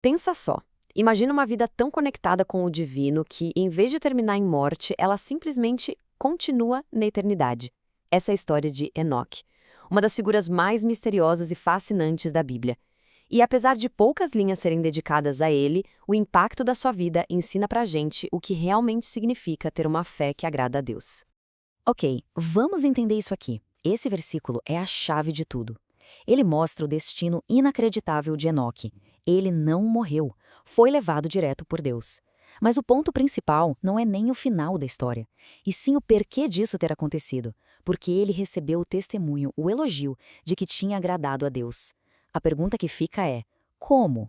Pensa só. Imagina uma vida tão conectada com o divino que, em vez de terminar em morte, ela simplesmente continua na eternidade. Essa é a história de Enoque, uma das figuras mais misteriosas e fascinantes da Bíblia. E apesar de poucas linhas serem dedicadas a ele, o impacto da sua vida ensina pra gente o que realmente significa ter uma fé que agrada a Deus. Ok, vamos entender isso aqui. Esse versículo é a chave de tudo. Ele mostra o destino inacreditável de Enoque. Ele não morreu, foi levado direto por Deus. Mas o ponto principal não é nem o final da história, e sim o porquê disso ter acontecido, porque ele recebeu o testemunho, o elogio, de que tinha agradado a Deus. A pergunta que fica é: como?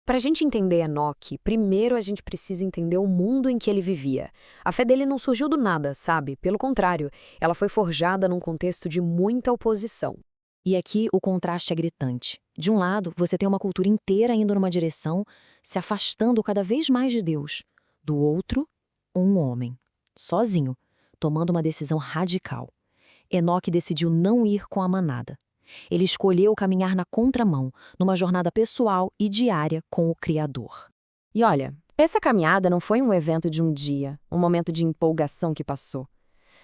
Para a gente entender Enoque, primeiro a gente precisa entender o mundo em que ele vivia. A fé dele não surgiu do nada, sabe? Pelo contrário, ela foi forjada num contexto de muita oposição. E aqui o contraste é gritante. De um lado, você tem uma cultura inteira indo numa direção, se afastando cada vez mais de Deus. Do outro, um homem, sozinho, tomando uma decisão radical. Enoque decidiu não ir com a manada. Ele escolheu caminhar na contramão, numa jornada pessoal e diária com o Criador. E olha, essa caminhada não foi um evento de um dia, um momento de empolgação que passou.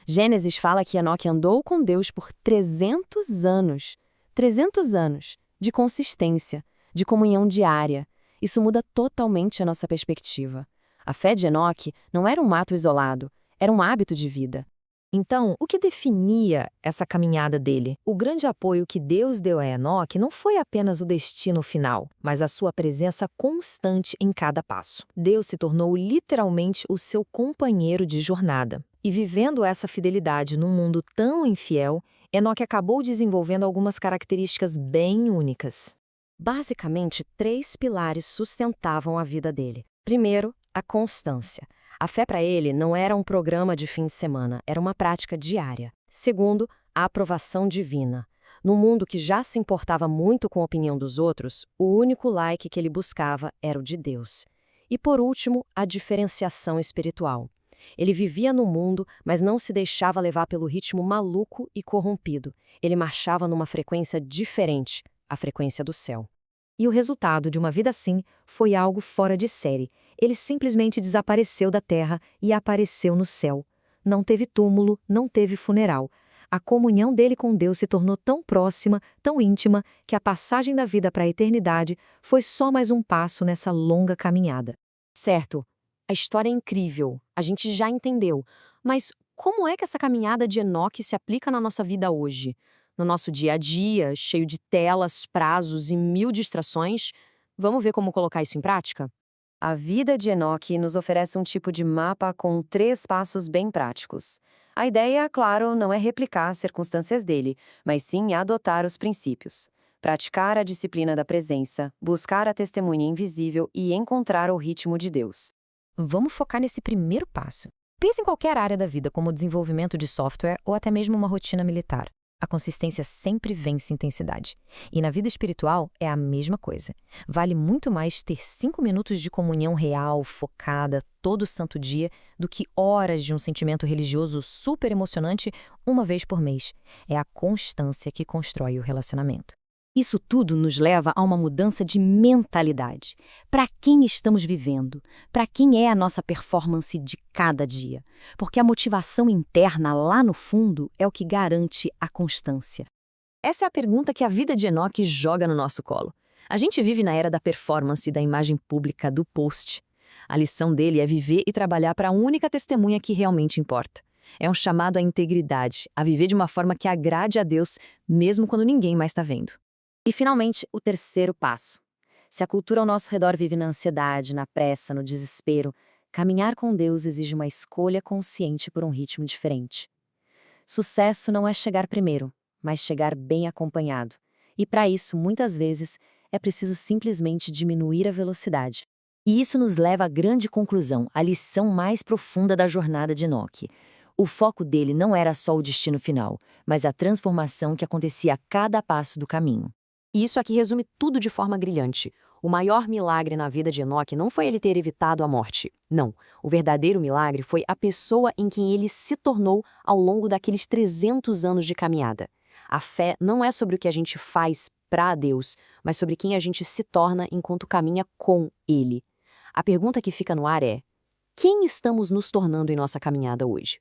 Gênesis fala que Enoque andou com Deus por 300 anos. 300 anos de consistência, de comunhão diária. Isso muda totalmente a nossa perspectiva. A fé de Enoque não era um ato isolado, era um hábito de vida. Então, o que definia essa caminhada dele? O grande apoio que Deus deu a Enoque não foi apenas o destino final, mas a sua presença constante em cada passo. Deus se tornou literalmente o seu companheiro de jornada. E vivendo essa fidelidade num mundo tão infiel, Enoque acabou desenvolvendo algumas características bem únicas. Basicamente, 3 pilares sustentavam a vida dele. Primeiro, a constância. A fé para ele não era um programa de fim de semana, era uma prática diária. Segundo, a aprovação divina. Num mundo que já se importava muito com a opinião dos outros, o único like que ele buscava era o de Deus. E por último, a diferenciação espiritual. Ele vivia no mundo, mas não se deixava levar pelo ritmo maluco e corrompido. Ele marchava numa frequência diferente, a frequência do céu. E o resultado de uma vida assim foi algo fora de série. Ele simplesmente desapareceu da terra e apareceu no céu. Não teve túmulo, não teve funeral. A comunhão dele com Deus se tornou tão próxima, tão íntima, que a passagem da vida para a eternidade foi só mais um passo nessa longa caminhada. Certo, a história é incrível, a gente já entendeu. Mas como é que essa caminhada de Enoque se aplica na nossa vida hoje? No nosso dia a dia, cheio de telas, prazos e 1000 distrações? Vamos ver como colocar isso em prática? A vida de Enoque nos oferece um tipo de mapa com 3 passos bem práticos. A ideia, claro, não é replicar as circunstâncias dele, mas sim adotar os princípios. Praticar a disciplina da presença, buscar a testemunha invisível e encontrar o ritmo de Deus. Vamos focar nesse primeiro passo. Pense em qualquer área da vida, como o desenvolvimento de software ou até mesmo uma rotina militar. A consistência sempre vence intensidade. E na vida espiritual é a mesma coisa. Vale muito mais ter 5 minutos de comunhão real, focada, todo santo dia, do que horas de um sentimento religioso super emocionante uma vez por mês. É a constância que constrói o relacionamento. Isso tudo nos leva a uma mudança de mentalidade. Para quem estamos vivendo? Para quem é a nossa performance de cada dia? Porque a motivação interna lá no fundo é o que garante a constância. Essa é a pergunta que a vida de Enoque joga no nosso colo. A gente vive na era da performance e da imagem pública do post. A lição dele é viver e trabalhar para a única testemunha que realmente importa. É um chamado à integridade, a viver de uma forma que agrade a Deus, mesmo quando ninguém mais está vendo. E, finalmente, o terceiro passo. Se a cultura ao nosso redor vive na ansiedade, na pressa, no desespero, caminhar com Deus exige uma escolha consciente por um ritmo diferente. Sucesso não é chegar primeiro, mas chegar bem acompanhado. E, para isso, muitas vezes, é preciso simplesmente diminuir a velocidade. E isso nos leva à grande conclusão, a lição mais profunda da jornada de Enoque. O foco dele não era só o destino final, mas a transformação que acontecia a cada passo do caminho. E isso aqui resume tudo de forma brilhante. O maior milagre na vida de Enoque não foi ele ter evitado a morte. Não. O verdadeiro milagre foi a pessoa em quem ele se tornou ao longo daqueles 300 anos de caminhada. A fé não é sobre o que a gente faz para Deus, mas sobre quem a gente se torna enquanto caminha com Ele. A pergunta que fica no ar é: quem estamos nos tornando em nossa caminhada hoje?